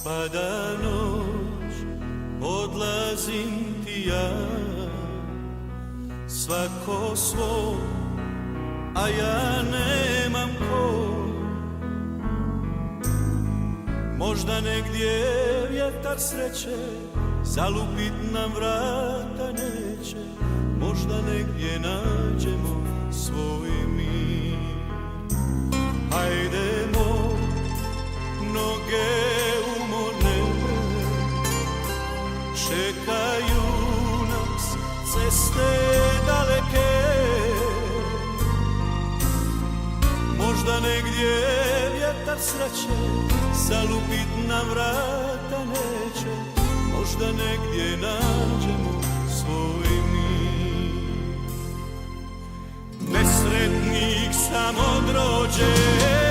Pada noć, odlazim ti ja, svako svoj, a ja nemam ko. Možda negdje vjetar sreće zalupit nam vrata neće, možda negdje nađemo svoj mir. Hajdemo, noge umorne, čekaju nas ceste daleke. Možda negdje vjetar sreće zalupit nam vrata neće, možda negdje nađemo svoj mir. Nesretnik sam od rođenja,